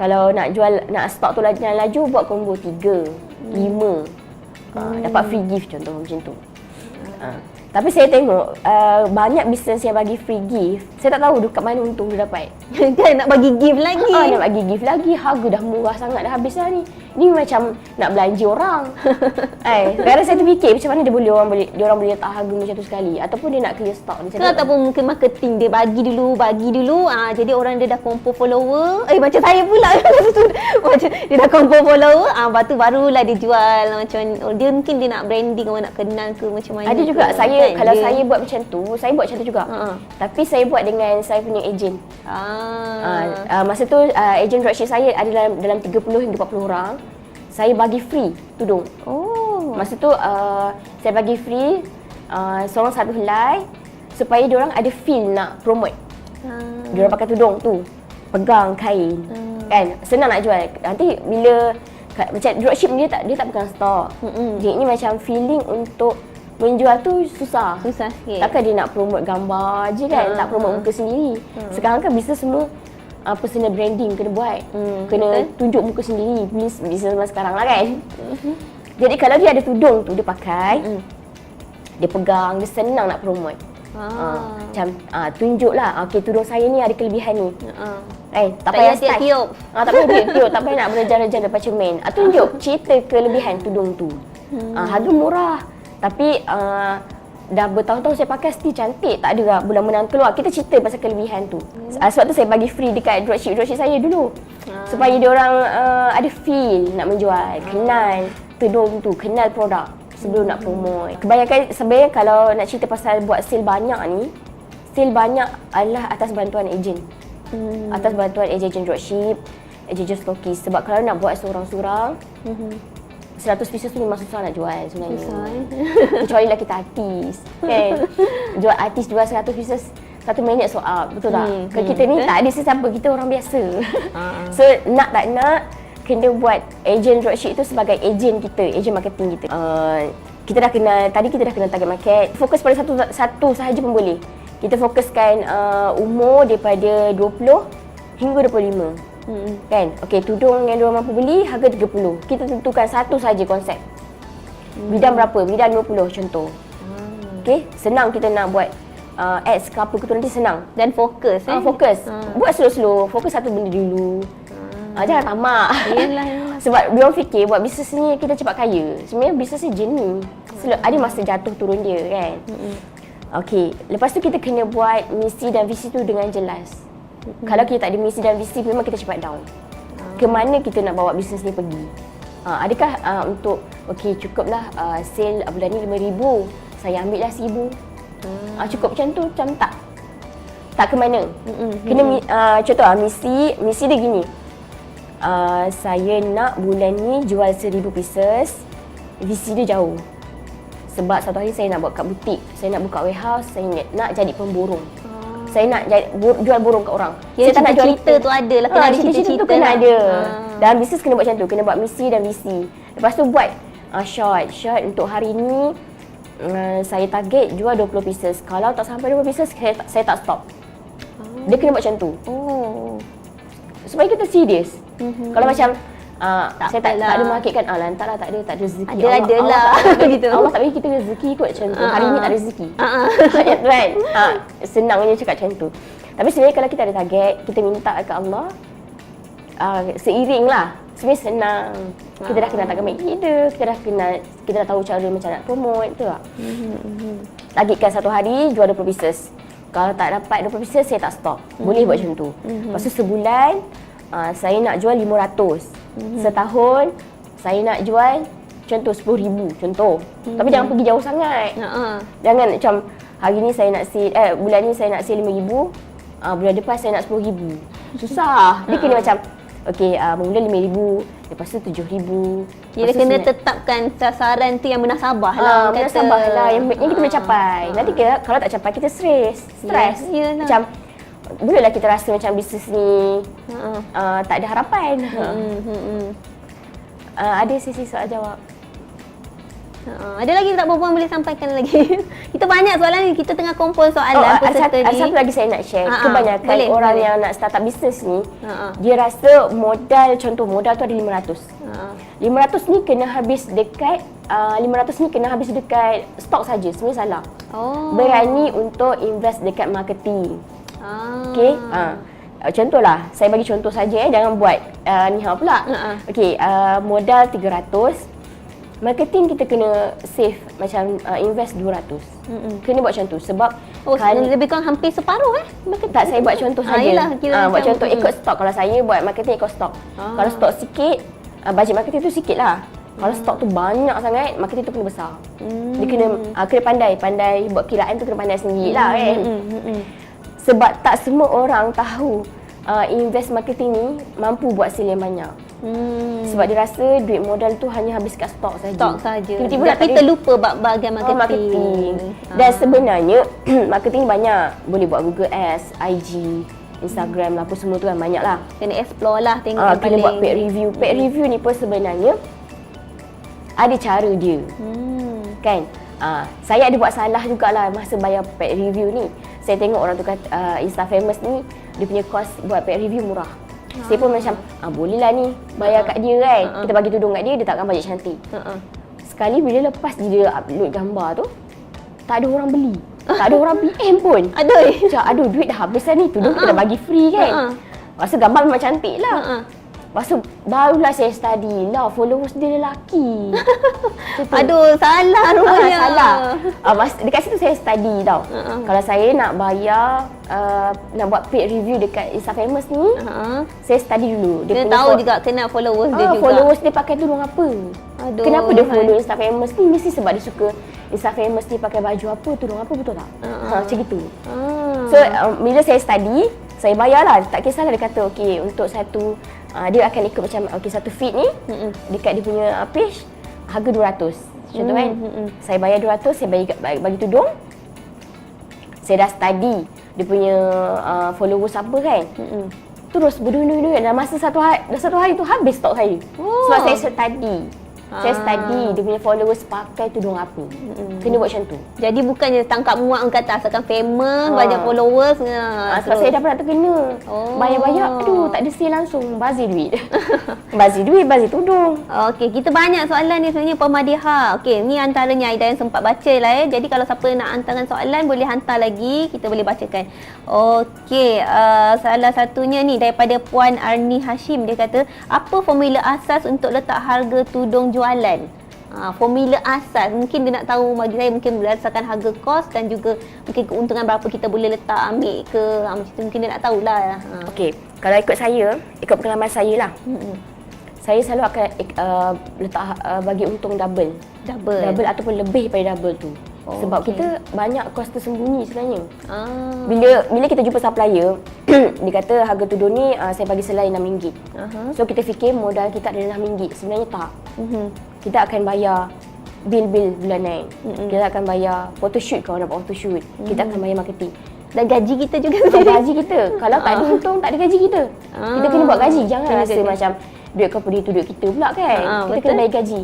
Kalau nak stok tu jalan laju, buat combo 3, 5. Dapat free gift contoh macam tu. Tapi saya tengok banyak bisnes yang bagi free gift. Saya tak tahu dekat mana untung dia dapat. Kan nak bagi gift lagi. Nak bagi gift lagi. Harga dah murah sangat, dah habis dah ni. Ni macam nak belanja orang. Sekarang saya terfikir macam mana dia orang boleh letak harga macam tu sekali. Ataupun dia nak clear stock macam tu. Ataupun mungkin marketing dia bagi dulu. Jadi orang dia dah kumpul follower. Macam saya pula. Macam dia dah kumpul follower. Lepas tu barulah dia jual. Macam dia mungkin dia nak branding, orang nak kenal ke macam mana. Ada juga kalau saya buat macam tu, saya buat macam tu juga. Tapi saya buat dengan saya punya ejen. Masa tu ejen dropship saya ada dalam 30 hingga 40 orang. Saya bagi free tudung. Masa tu saya bagi free seorang satu helai supaya diorang ada feel nak promote. Diorang pakai tudung tu, pegang kain. Kan senang nak jual. Nanti bila macam dropship dia tak pegang stok. Jadi ni macam feeling untuk menjual tu susah sikit. Takkan dia nak promote gambar je kan, tak promote muka sendiri. Sekarang kan bisnes semua personal branding kena buat. Kena tunjuk muka sendiri. Bisnes zaman sekarang lah kan. Jadi kalau dia ada tudung tu dia pakai, dia pegang, dia senang nak promote. Macam tunjuklah, okey tudung saya ni ada kelebihan ni. Tak payah tiup. Tak payah tiup, tak payah nak berejar-rejar depan cermin. Tunjuk cerita kelebihan tudung tu. Harga murah. Tapi dah bertahun-tahun saya pakai still cantik, tak ada lah bulan menang keluar. Kita cerita pasal kelebihan tu. Sebab tu saya bagi free dekat dropship saya dulu. Supaya diorang ada feel nak menjual, kenal tudung tu, kenal produk sebelum nak promote. Kebanyakan sebenarnya kalau nak cerita pasal buat sale banyak ni, sale banyak adalah atas bantuan ejen. Atas bantuan ejen dropship, ejen stokis. Sebab kalau nak buat seorang-seorang, 100 pieces tu memang susah nak jual sebenarnya. Kecuali lah kita artis kan. Jual artis jual 100 pieces 1 minit sold out, betul tak? Kalau kita ni tak ada sesiapa, kita orang biasa. So nak tak nak kena buat ejen dropship tu sebagai ejen kita, ejen marketing kita. Kita dah kena, tadi kita dah kena target market. Fokus pada satu sahaja pun boleh. Kita fokuskan umur daripada 20 hingga 25. Kan? Okey, tudung yang diorang mampu beli harga 30. Kita tentukan satu saja konsep. Bidang berapa? Bidang 20 contoh. Okey, senang kita nak buat ads ke apa ke tu nanti senang. Dan fokus fokus. Buat slow-slow, fokus satu benda dulu. Jangan tamak. Yalah. Sebab diorang fikir buat bisnes ni kita cepat kaya. Sebenarnya bisnes ni journey. Ada masa jatuh turun dia kan. Okey, lepas tu kita kena buat misi dan visi tu dengan jelas. Kalau kita tak ada misi dan visi, memang kita cepat down. Ke mana kita nak bawa bisnes ni pergi? Adakah untuk okey cukuplah sale bulan ni 5,000, saya ambil lah 1,000. Cukup macam tu, macam tak. Tak ke mana? Kena contoh misi dia gini. Saya nak bulan ni jual 1,000 pieces. Visi dia jauh. Sebab satu hari saya nak buat kat butik, saya nak buka warehouse, saya nak jadi pemborong. Saya nak jual burung kat orang. Ya, saya tak nak jual cerita tu ada lah, kena ada cerita-cerita tu kena ada. Dalam bisnes kena buat macam tu, kena buat misi dan visi. Lepas tu buat short untuk hari ni saya target jual 20 pieces. Kalau tak sampai 20 pieces saya tak stop. Dia kena buat macam tu. Supaya kita serius. Kalau macam saya tak ada market kan, lantaklah tak ada rezeki. Ada lah gitu. Allah tak bagi kita rezeki kot macam tu. Hari ni tak ada rezeki. Kan? Senangnya cakap macam tu. Tapi sebenarnya kalau kita ada target, kita minta ke Allah, seiring lah. Sebenarnya senang. Kita dah kenal target kita dah tahu cara macam nak promote, betul tak? Targetkan satu hari jual 20 pieces. Kalau tak dapat 20 pieces, saya tak stop. Boleh buat macam tu. Lepas tu sebulan, saya nak jual 500. Setahun saya nak jual contoh 10,000 contoh. Tapi jangan pergi jauh sangat. Jangan macam hari ni saya nak sale bulan ni saya nak sale 5,000, bulan depan saya nak 10,000. Susah. Dia kena macam okey, mula 5,000, lepas tu 7,000. Dia kena tetapkan sasaran tu yang munasabah lah. Munasabah lah yang kita boleh capai. Nanti kalau tak capai kita stres. Macam bolehlah kita rasa macam bisnes ni tak ada harapan. Ada sesi soal jawab. Ada lagi tak perempuan boleh sampaikan lagi? Kita banyak soalan ni, kita tengah kumpul soalan peserta ni. Ada satu lagi saya nak share. Kebanyakan orang yang nak start up bisnes ni, dia rasa modal tu ada 500. 500 ni kena habis dekat 500 ni kena habis dekat stok saja. Sebenarnya salah. Berani untuk invest dekat marketing. Okey. Contohlah, saya bagi contoh saja jangan buat nihau pula. Okey, modal 300. Marketing kita kena save macam invest 200. Kena buat macam tu sebab lebih kurang hampir separuh tak, saya buat contoh saja. Buat contoh ikut stok. Kalau saya buat marketing ikut stok. Kalau stok sikit, bajet marketing tu sikit lah. Kalau stok tu banyak sangat, marketing tu kena besar. Dia kena pandai buat kiraan tu, kena pandai sendiri lah kan. Sebab tak semua orang tahu invest marketing ni mampu buat sale yang banyak. Sebab dia rasa duit modal tu hanya habis kat stok saja. Stok saja. Tiba-tiba kita lupa bahagian marketing. Marketing. Dan sebenarnya marketing banyak. Boleh buat Google Ads, IG, Instagram lah, apa semua tu kan banyak lah. Kena explore lah, tengok yang kena buat paid review. Paid review ni pun sebenarnya ada cara dia. Kan? Saya ada buat salah jugalah masa bayar paid review ni. Saya tengok orang tu kata Insta Famous ni dia punya cost buat paid review murah. Saya pun macam boleh lah ni bayar kat dia kan. Kita bagi tudung kat dia, dia takkan bajet cantik. Sekali bila lepas dia upload gambar tu, tak ada orang beli. Tak ada orang PM pun. Aduh duit dah habis lah ni, tudung kita dah bagi free kan. Lepas tu gambar memang cantik lah. Lepas tu barulah saya study lah followers dia lelaki. Aduh, salah rupanya. Salah. Dekat situ saya study tau. Kalau saya nak bayar, nak buat paid review dekat Insta Famous ni, saya study dulu. Dia tahu juga kena followers dia juga. Followers dia pakai tudung apa. Aduh, kenapa dia follow Insta Famous ni? Mesti sebab dia suka Insta Famous ni pakai baju apa, tudung apa, betul tak? Macam gitu. So, bila saya study, saya bayarlah. Tak kisahlah dia kata, okey, untuk satu dia akan ikut macam satu feed ni dekat dia punya page harga 200 contoh kan. Saya bayar 200, saya bagi tudung. Saya dah study dia punya followers apa kan. Terus berdua-dua dalam masa satu hari tu habis stok saya. Sebab saya study. Saya study dia punya followers pakai tudung apa. Kena buat macam tu. Jadi bukannya tangkap muak orang kata asalkan famous, banyak followers. Sebab saya dah pernah terkena. Bayar-bayar, aduh tak ada sale langsung. Bazir duit. Bazir tudung. Okey, kita banyak soalan ni sebenarnya Pemadiha. Okey, ni antaranya Aida yang sempat baca lah Jadi kalau siapa nak hantarkan soalan boleh hantar lagi, kita boleh bacakan. Okey, salah satunya ni daripada Puan Arni Hashim. Dia kata, apa formula asas untuk letak harga tudung jualan? Formula asas mungkin dia nak tahu, bagi saya mungkin berdasarkan harga kos dan juga mungkin keuntungan berapa kita boleh letak ambil ke macam tu, mungkin dia nak tahulah. Okey, kalau ikut pengalaman saya lah. Saya selalu akan letak bagi untung double ataupun lebih daripada double tu. Sebab kita banyak kos tersembunyi sebenarnya. Bila kita jumpa supplier, dia kata harga tudung ni saya bagi selai RM6. So kita fikir modal kita adalah RM6. Sebenarnya tak. Kita akan bayar bil-bil bulanan. Kita akan bayar photoshoot kalau nak buat photoshoot. Kita akan bayar marketing. Dan gaji kita juga. Gaji kita. Kalau tak ada untung, tak ada gaji kita. Kita kena buat gaji. Jangan rasa macam duit company tu duit kita pula kan. Kita kena bayar gaji.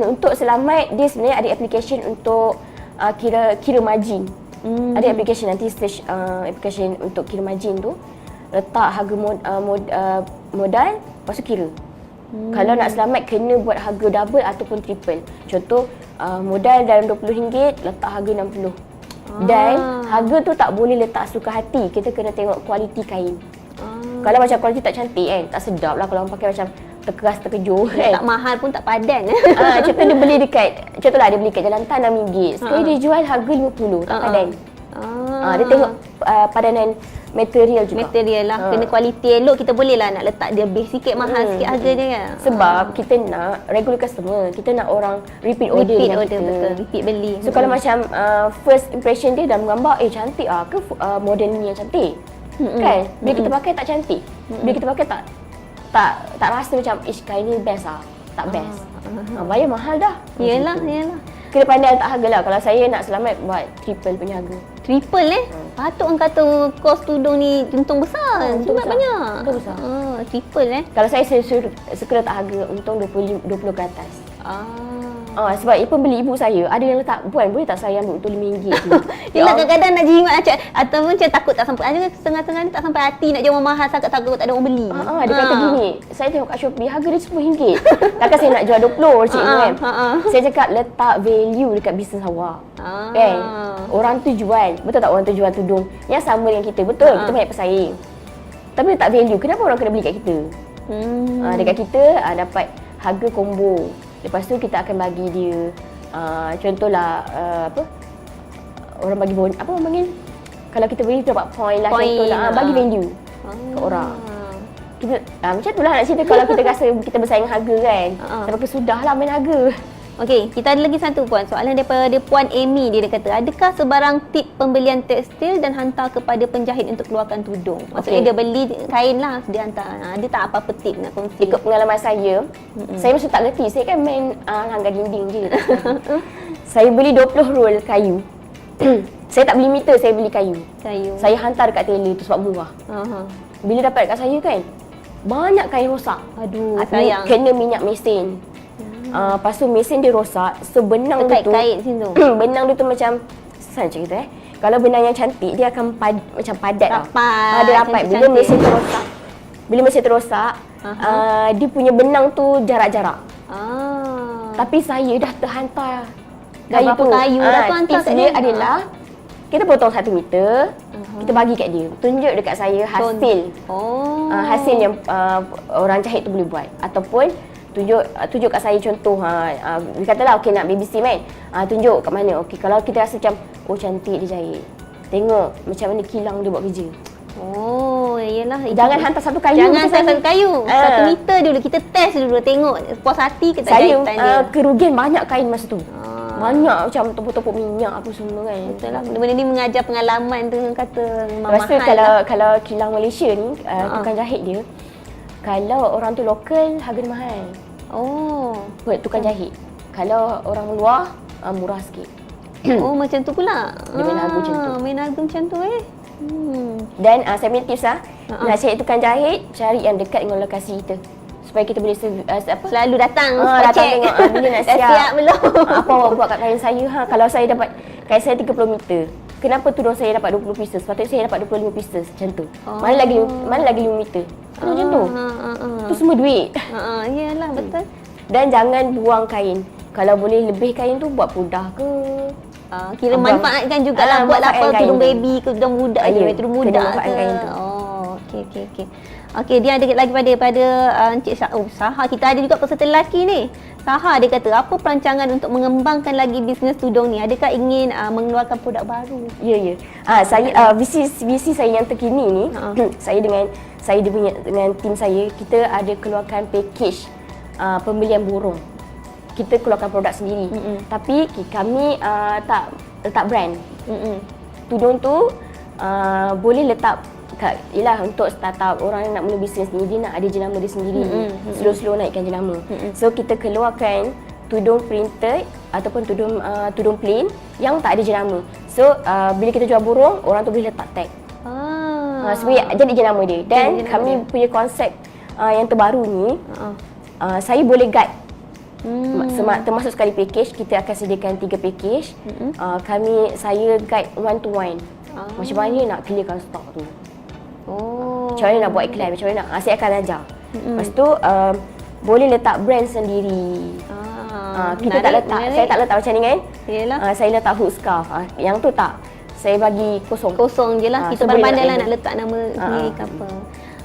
Untuk selamat dia sebenarnya ada application untuk kira margin. Ada application nanti search application untuk kira margin tu, letak harga modal lepas tu kira. Kalau nak selamat kena buat harga double ataupun triple. Contoh modal dalam RM20 letak harga RM60. Dan harga tu tak boleh letak suka hati. Kita kena tengok kualiti kain. Kalau macam kualiti tak cantik kan, tak sedap lah kalau orang pakai macam terkeras terkejur kan. Tak mahal pun tak padan. Contoh dia beli dia beli kat Jalan Tan RM6. Sekali dia jual harga RM50, tak padan. Dia tengok padanan material juga. Material lah, kena kualiti elok, kita boleh lah nak letak dia base sikit, mahal sikit harganya kan. Sebab kita nak regular customer, kita nak orang repeat order. Betul, repeat beli. So kalau macam first impression dia dalam gambar, cantik ke model ni yang cantik. Kan? Bila kita pakai tak cantik. Bila kita pakai tak rasa macam kain ni best lah. Tak best. Bayar mahal dah. Yelah. Kena pandai letak harga lah. Kalau saya nak selamat buat triple punya harga. Triple Patut orang kata kos tudung ni untung besar. Untung banyak. Untung besar. Triple Kalau saya suka letak harga untung 20 ke atas. Sebab pembeli ibu saya ada yang letak, puan boleh tak saya ambil untung RM5 tu. Yelah, kadang-kadang nak jimat ataupun macam takut tak sampai. Ada setengah-setengah ni tak sampai hati nak jual mahal sangat, takut tak ada orang beli. Dia kata gini, saya tengok kat Shopee harga dia RM10. Takkan saya nak jual 20 macam ni kan. Saya cakap letak value dekat bisnes awak. Kan? Orang tu jual, betul tak orang tu jual tudung yang sama dengan kita, betul kita banyak pesaing. Tapi letak value, kenapa orang kena beli kat kita? Dekat kita dapat harga combo. Lepas tu kita akan bagi dia contohlah orang bagi apa orang panggil, kalau kita beli dapat point lah, contohlah bagi value ke orang. Kita macam itulah nak cerita. Kalau kita rasa kita bersaing harga kan, sampai sudahlah main harga. Okey, kita ada lagi satu Puan. Soalan daripada Puan Amy. Dia kata, adakah sebarang tip pembelian tekstil dan hantar kepada penjahit untuk keluarkan tudung? Maksudnya dia beli kain lah, dia hantar. Ada tak apa-apa tip nak kongsi? Ikut pengalaman saya, saya mesti tak reti. Saya kan main langgar dinding je. Saya beli 20 roll kayu. Saya tak beli meter, saya beli kayu. Saya hantar dekat tailor tu sebab murah. Bila dapat dekat saya kan, banyak kain rosak. Aduh, sayang. Kena minyak mesin. Lepas tu mesin dia rosak. So benang dia tu kait situ. benang dia tu macam sana cerita kalau benang yang cantik dia akan macam padat rapat. Dia rapat. Bila mesin tu rosak, dia punya benang tu jarak-jarak. Tapi saya dah terhantar kayu tu. Tips dia adalah kita potong 1 meter, kita bagi kat dia. Tunjuk dekat saya hasil. Hasil yang orang jahit tu boleh buat. Ataupun tunjuk kat saya contoh. Dia katalah okey nak baby steam kan. Tunjuk kat mana. Okey, kalau kita rasa macam cantik dia jahit. Tengok macam mana kilang dia buat kerja. Iyalah. Jangan hantar satu kayu. Satu kayu. 1 meter dulu. Kita test dulu. Tengok puas hati ke tak jahitan dia. Kerugian banyak kain masa tu. Banyak macam topuk-topuk minyak apa semua kan. Betul lah. Benda ni mengajar pengalaman tu kata memang lepas tu mahal. kalau kilang Malaysia ni, tukang jahit dia, kalau orang tu lokal harga dia mahal. Buat tukang jahit. Kalau orang luar murah sikit. Macam tu pula. Dia main harga macam tu. Main harga macam tu Dan saya punya tips nak cari tukang jahit, cari yang dekat dengan lokasi kita. Supaya kita boleh selalu datang datang tengok bila nak siap belum. Apa awak buat kat kain saya. Kalau saya dapat kain saya 30 meter, kenapa tudung saya dapat 20 pieces? Sepatutnya saya dapat 25 pieces macam tu. Mana lagi 5 meter. Macam tu. Tu semua duit. Iyalah betul. Dan jangan buang kain. Kalau boleh lebih kain tu buat pudah ke. Kira manfaatkan jugalah. Buatlah apa tudung baby ke tudung budak je. Tudung budak ke. Kain tu. Okey. Okey, dia ada lagi pada Encik Saha. Kita ada juga peserta lelaki ni. Saha dia kata, apa perancangan untuk mengembangkan lagi bisnes tudung ni? Adakah ingin mengeluarkan produk baru? Ya. Saya visi saya yang terkini ni, saya dengan tim saya, kita ada keluarkan package pembelian burung. Kita keluarkan produk sendiri. Tapi kami tak letak brand. Tudung tu boleh letak ialah untuk startup, orang yang nak mula bisnes ni, dia nak ada jenama dia sendiri. Slow-slow naikkan jenama. So kita keluarkan tudung printed ataupun tudung plain yang tak ada jenama. So bila kita jual burung, orang tu boleh letak tag. Supaya jadi jenama dia. Dan kami punya konsep yang terbaru ni, saya boleh guide. Termasuk sekali package, kita akan sediakan 3 package. Saya guide one to one. Macam mana nak clearkan stok tu. Macam mana nak buat iklan, macam mana saya akan ajar. Lepas tu boleh letak brand sendiri. Kita tak letak, saya tak letak macam ni kan. Saya letak hood scarf. Yang tu tak, saya bagi kosong je lah. Kita pandai lah nak letak nama sendiri ke apa.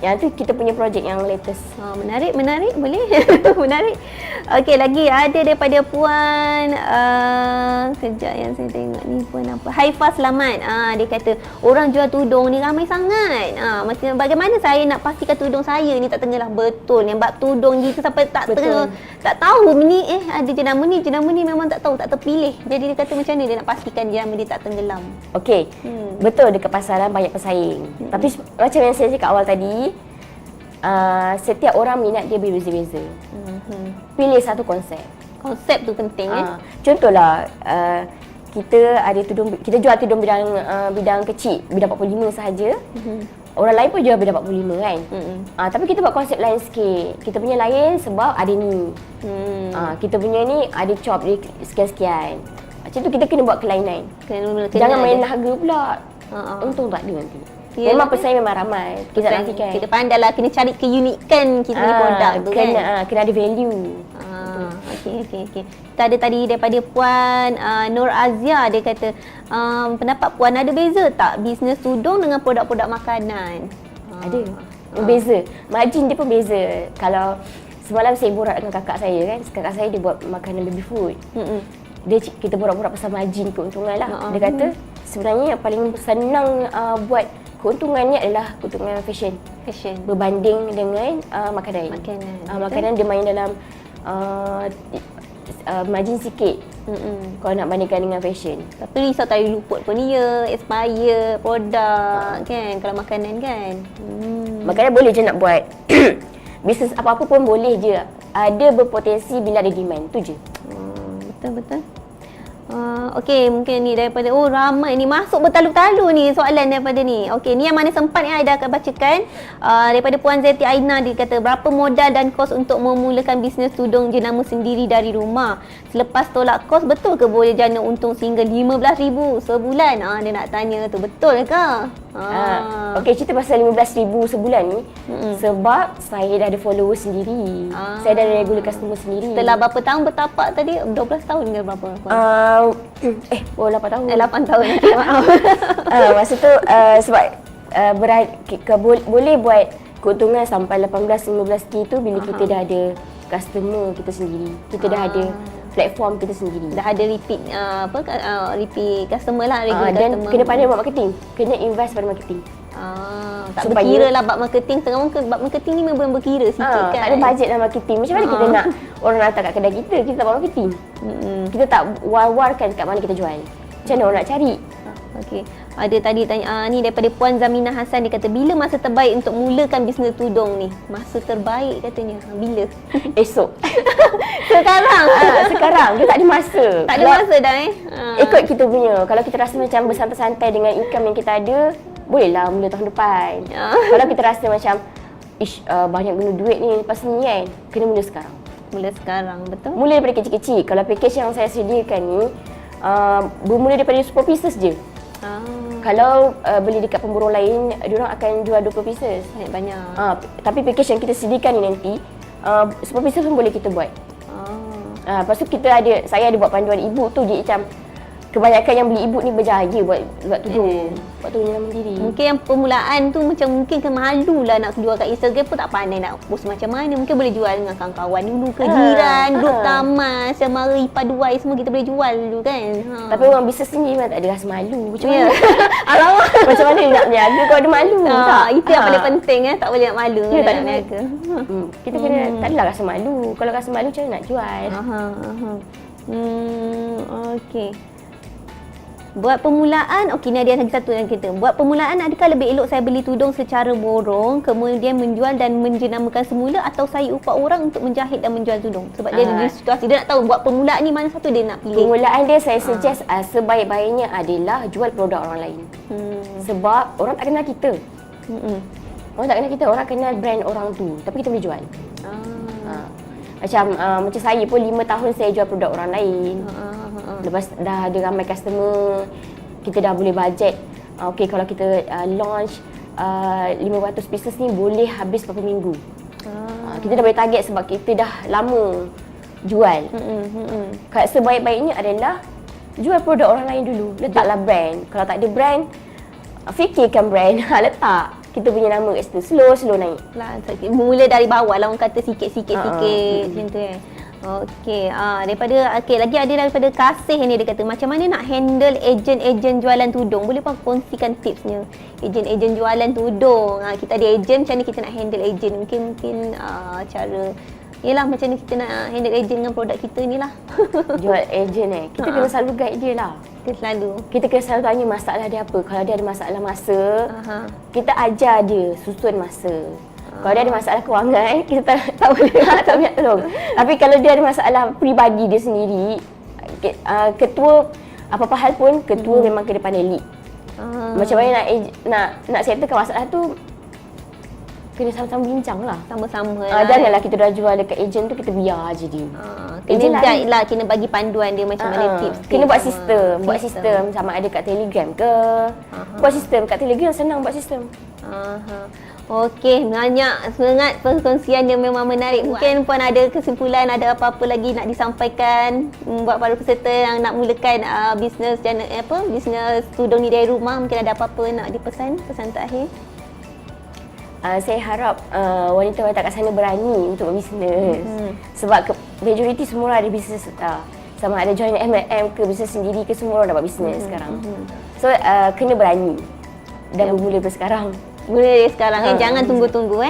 Yang tu kita punya projek yang latest. Menarik boleh. Menarik. Okey, lagi ada daripada Puan kejap yang saya tengok ni, Puan apa? Haifa Selamat. Dia kata orang jual tudung ni ramai sangat. Macam bagaimana saya nak pastikan tudung saya ni tak tenggelam betul. Yang bab tudung gitu sampai tak tahu ni ada jenama ni memang tak tahu, tak terpilih. Jadi dia kata macam mana dia nak pastikan jenama dia tak tenggelam. Okey. Betul dekat pasaran banyak pesaing. Tapi macam yang saya cakap awal tadi, setiap orang minat dia berbeza-beza. Pilih satu konsep. Konsep tu penting Contohlah, kita ada tudung, kita jual tudung bidang kecil, bidang 45 sahaja. Orang lain pun jual bidang 45 kan. Tapi kita buat konsep lain sikit. Kita punya lain sebab ada ni. Kita punya ni ada chop dia sekian-sekian. Macam tu kita kena buat kelainan. Jangan main harga pula. Untung tak ada nanti. Memang pesaing memang ramai. Kita nantikan. Kita pandai lah, kena cari keunikan kita punya produk tu kan. Kena ada value. Okey. Kita ada tadi daripada Puan Nur Azia. Dia kata, pendapat Puan ada beza tak bisnes tudung dengan produk-produk makanan? Ada. Beza. Margin dia pun beza. Kalau semalam saya borak dengan kakak saya kan. Kakak saya dia buat makanan baby food. Kita borak-borak pasal margin, keuntungan lah. Dia kata sebenarnya yang paling senang buat keuntungannya adalah keuntungan fashion. Berbanding dengan makanan. Makanan dia main dalam margin sikit. Kalau nak bandingkan dengan fashion. Tapi risau tadi luput pun dia, expire produk kan, kalau makanan kan. Makanya boleh je nak buat bisnes apa-apa pun boleh je. Ada berpotensi bila ada demand, tu je. Betul. Okey, mungkin ni daripada ramai ni masuk bertalu-talu ni soalan daripada ni. Okey, ni yang mana sempat yang Aida akan bacakan. Daripada Puan Zeti Aina, dia kata berapa modal dan kos untuk memulakan bisnes tudung jenama sendiri dari rumah. Selepas tolak kos, betul ke boleh jana untung sehingga RM15,000 sebulan? Dia nak tanya tu, betul ke? Okey, cerita pasal RM15,000 sebulan ni sebab saya dah ada follower sendiri. Saya dah ada regular customer sendiri. Setelah berapa tahun bertapak tadi? 12 tahun ke berapa? 8 tahun. 8 tahun. Okay, maaf. Masa tu sebab boleh buat keuntungan sampai 18-15K tu bila kita dah ada customer kita sendiri. Kita dah ada platform kita sendiri. Dah ada repeat repeat customer lah, regular dan customer. kena pandai buat marketing. Kena invest pada marketing. Tak berkira lah bab marketing. Tengah orang bab marketing ni memang berkira sikit kan. Tak ada bajet dalam marketing. Macam mana kita nak orang datang kat kedai kita, kita tak buat marketing. Kita tak war-warkan kat mana kita jual. Macam mana orang nak cari? Okey. Ada tadi tanya ni daripada Puan Zamina Hassan, dia kata bila masa terbaik untuk mulakan bisnes tudung ni? Masa terbaik katanya. Bila? Esok. Sekarang. Sekarang. Dia tak ada masa. Tak ada masa dah Ikut kita punya. Kalau kita rasa macam bersantai-santai dengan income yang kita ada, bolehlah mula tahun depan. Kalau kita rasa macam banyak guna duit ni lepas ni kan, kena mula sekarang. Mula sekarang, betul? Mula daripada kecil-kecil. Kalau package yang saya sediakan ni bermula daripada 10 pieces je. Kalau beli dekat pemborong lain, diorang akan jual 20 pieces. Banyak. Tapi package yang kita sediakan ni nanti 10 pieces pun boleh kita buat. Lepas tu saya ada buat panduan ibu tu, dia macam kebanyakan yang beli ibu ni berjaya buat tudung. Buat tudung dalam diri. Mungkin yang permulaan tu macam mungkin malu lah nak jual kat Instagram pun tak pandai nak post macam mana. Mungkin boleh jual dengan kawan-kawan dulu ke jiran, duduk taman, semara ipaduai semua kita boleh jual dulu kan. Tapi orang bisnes ni memang tak ada rasa malu. Macam mana? Alamak. Macam mana nak berniaga kalau ada malu? Tak. Itu yang paling penting tak boleh nak malu tak nak berniaga. Kita kena tak adalah rasa malu. Kalau rasa malu macam mana nak jual? Okey. Buat permulaan, ni ada lagi satu yang kita. Buat permulaan, adakah lebih elok saya beli tudung secara borong, kemudian menjual dan menjenamakan semula, atau saya upah orang untuk menjahit dan menjual tudung? Sebab dia ada situasi, dia nak tahu buat permulaan ni mana satu dia nak pilih. Permulaan dia saya suggest sebaik-baiknya adalah jual produk orang lain. Sebab orang tak kenal kita. Orang tak kenal kita, orang kenal brand orang tu. Tapi kita boleh jual. Macam saya pun 5 tahun saya jual produk orang lain. Lepas dah ada ramai customer, kita dah boleh bajet. Okey, kalau kita launch 500 pieces ni boleh habis berapa minggu. Kita dah boleh target sebab kita dah lama jual. Sebaik-baiknya adalah jual produk orang lain dulu. Letaklah brand. Kalau tak ada brand, fikirkan brand. Letak kita punya nama kat situ. Slow naik. Mula dari bawah lah, orang kata sikit-sikit macam tu kan. Okey, lagi ada daripada Kasih ni, dia kata macam mana nak handle ejen-ejen jualan tudung? Boleh pak kongsikan tipsnya? Ejen-ejen jualan tudung. Kita ada ejen, macam mana kita nak handle ejen? Mungkin cara yalah macam mana kita nak handle ejen dengan produk kita ni lah. Jual ejen kita kena selalu guide dia lah. Kita kena selalu tanya masalah dia apa. Kalau dia ada masalah masa, kita ajar dia susun masa. Kalau dia ada masalah kewangan, kita tak boleh nak tolong. Tapi kalau dia ada masalah peribadi dia sendiri, ketua apa-apa hal pun, ketua memang kena pandai lead. Macam mana nak settlekan masalah tu, kena sama-sama bincang lah. Sama-sama janganlah kita dah jual dekat ejen tu, kita biar je dia. Kena guide lah, kena bagi panduan dia macam mana tips. Kena buat sistem. Sama ada kat Telegram ke. Buat sistem kat Telegram, senang buat sistem. Okey, banyak sangat perkongsian yang memang menarik. Mungkin Puan ada kesimpulan, ada apa-apa lagi nak disampaikan buat para peserta yang nak mulakan bisnes tudung ni dari rumah. Mungkin ada apa-apa nak dipesan, pesan terakhir? Saya harap wanita-wanita kat sana berani untuk berbisnes. Sebab majoriti semua orang ada bisnes. Sama ada join MLM ke, bisnes sendiri ke, semua orang dah buat bisnes sekarang. So kena berani dan bermula dari sekarang. Mula dari sekarang jangan tunggu-tunggu